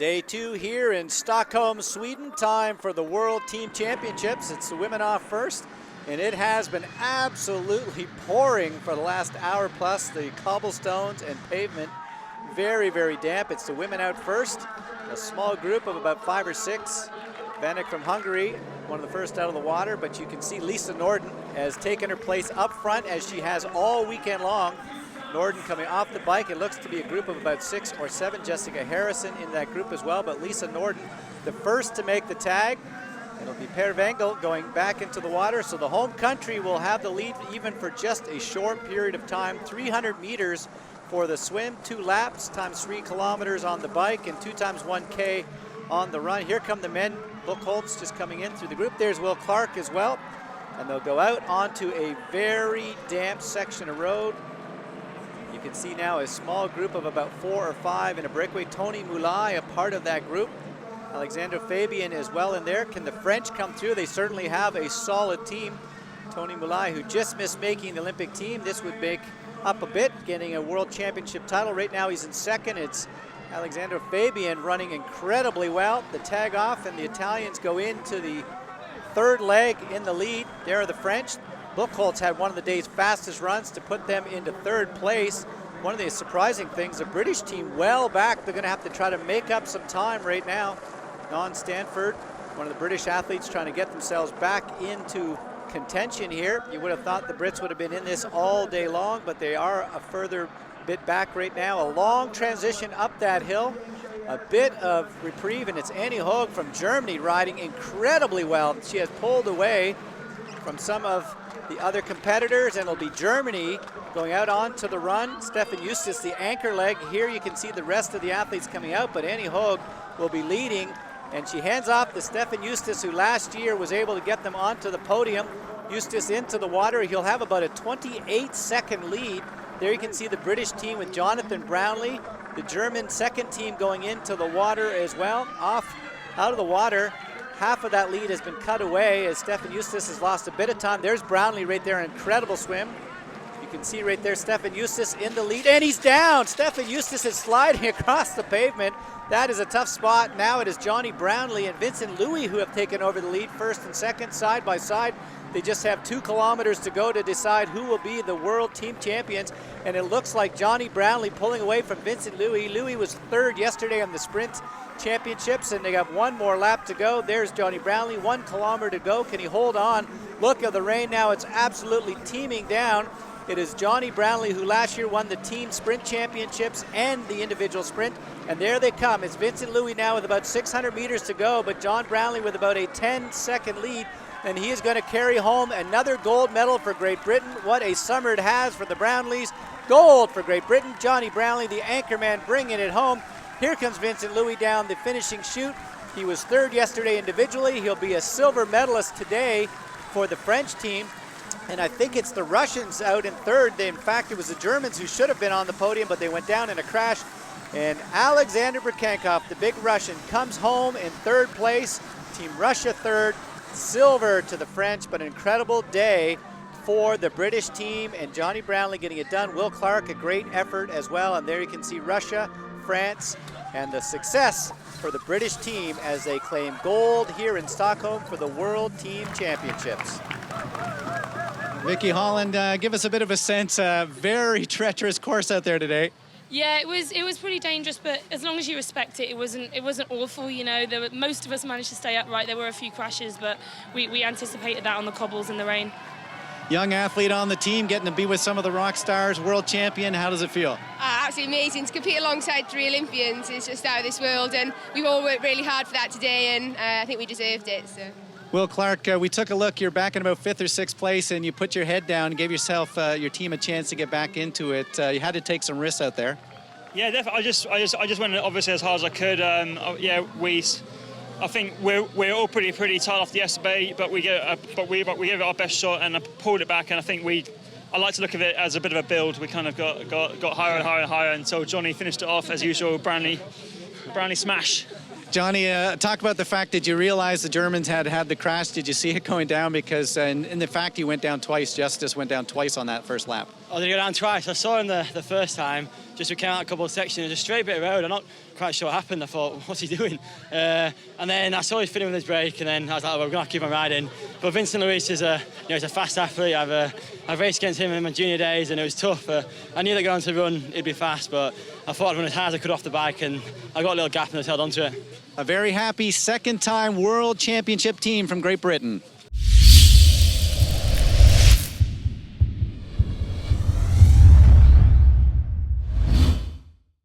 Day 2 here in Stockholm, Sweden. Time for the World Team Championships. It's the women off first, and it has been absolutely pouring for the last hour plus. The cobblestones and pavement very, very damp. It's the women out first. A small group of about 5 or 6. Vanek from Hungary, one of the first out of the water, but you can see Lisa Norden has taken her place up front as she has all weekend long. Norden coming off the bike. It looks to be a group of about 6 or 7. Jessica Harrison in that group as well, but Lisa Norden the first to make the tag. It'll be Per Wengel going back into the water, so the home country will have the lead even for just a short period of time. 300 meters for the swim, 2 laps times 3 kilometers on the bike, and 2 times 1K on the run. Here come the men. Buchholz just coming in through the group. There's Will Clark as well, and they'll go out onto a very damp section of road. You can see now a small group of about 4 or 5 in a breakaway. Tony Moulay, a part of that group. Alexandre Fabian as well in there. Can the French come through? They certainly have a solid team. Tony Moulay, who just missed making the Olympic team. This would make up a bit, getting a world championship title. Right now he's in second. It's Alexandre Fabian running incredibly well. The tag off, and the Italians go into the third leg in the lead. There are the French. Buchholz had one of the day's fastest runs to put them into third place. One of the surprising things, the British team well back. They're going to have to try to make up some time right now. Don Stanford, one of the British athletes, trying to get themselves back into contention here. You would have thought the Brits would have been in this all day long, but they are a further bit back right now. A long transition up that hill. A bit of reprieve, and it's Annie Hoag from Germany riding incredibly well. She has pulled away from some of the other competitors, and it'll be Germany going out onto the run. Stefan Eustace, the anchor leg. Here you can see the rest of the athletes coming out, but Annie Hoag will be leading, and she hands off to Stefan Eustace, who last year was able to get them onto the podium. Eustace into the water. He'll have about a 28-second lead. There you can see the British team with Jonathan Brownlee, the German second team going into the water as well. Off out of the water. Half of that lead has been cut away as Stefan Eustace has lost a bit of time. There's Brownlee right there, an incredible swim. You can see right there Stefan Eustace in the lead, and he's down. Stefan Eustace is sliding across the pavement. That is a tough spot. Now it is Johnny Brownlee and Vincent Louis who have taken over the lead, first and second, side by side. They just have 2 kilometers to go to decide who will be the world team champions, and it looks like Johnny Brownlee pulling away from Vincent Louis. Louis was third yesterday on the sprint championships, and they got 1 more lap to go. There's Johnny Brownlee, 1 kilometer to go. Can he hold on? Look at the rain now. It's absolutely teeming down. It is Johnny Brownlee, who last year won the team sprint championships and the individual sprint, and there they come. It's Vincent Louis now with about 600 meters to go, but John Brownlee with about a 10-second lead, and he is going to carry home another gold medal for Great Britain. What a summer it has for the Brownlees. Gold for Great Britain. Johnny Brownlee, the anchorman, bringing it home. Here comes Vincent Louis down the finishing chute. He was third yesterday individually. He'll be a silver medalist today for the French team. And I think it's the Russians out in third. In fact, it was the Germans who should have been on the podium, but they went down in a crash. And Alexander Brikankov, the big Russian, comes home in third place. Team Russia third, silver to the French, but an incredible day for the British team, and Johnny Brownlee getting it done. Will Clark, a great effort as well. And there you can see Russia, France, and the success for the British team as they claim gold here in Stockholm for the World Team Championships. Vicky Holland, give us a bit of a sense. Very treacherous course out there today. Yeah, it was pretty dangerous, but as long as you respect it, it wasn't awful. You know, most of us managed to stay upright. There were a few crashes, but we anticipated that on the cobbles in the rain. Young athlete on the team, getting to be with some of the rock stars, world champion. How does it feel? Absolutely amazing. To compete alongside 3 Olympians is just out of this world, and we've all worked really hard for that today, and I think we deserved it. So. Will Clark, we took a look. You're back in about 5th or 6th place, and you put your head down and gave yourself, your team a chance to get back into it. You had to take some risks out there. Yeah, definitely. I just went obviously as hard as I could. I think we're all pretty tight off the yesterday, but we gave it our best shot and I pulled it back. And I think I like to look at it as a bit of a build. We kind of got higher and higher and higher until Johnny finished it off as usual. Brownlee smash. Johnny, talk about the fact that you realized the Germans had the crash. Did you see it going down? Because in the fact you went down twice, Justice went down twice on that first lap. Oh, did he go down twice? I saw him the first time. Just we came out a couple of sections, a straight bit of road. I'm quite sure what happened. I thought, what's he doing? And then I saw he finished with his break, and then I was like, well, we're going to keep on riding. But Vincent Luis is he's a fast athlete. I've raced against him in my junior days, and it was tough. I knew that going to run, it'd be fast, but I thought I'd run as hard as I could off the bike, and I got a little gap and I held onto it. A very happy second-time World Championship team from Great Britain.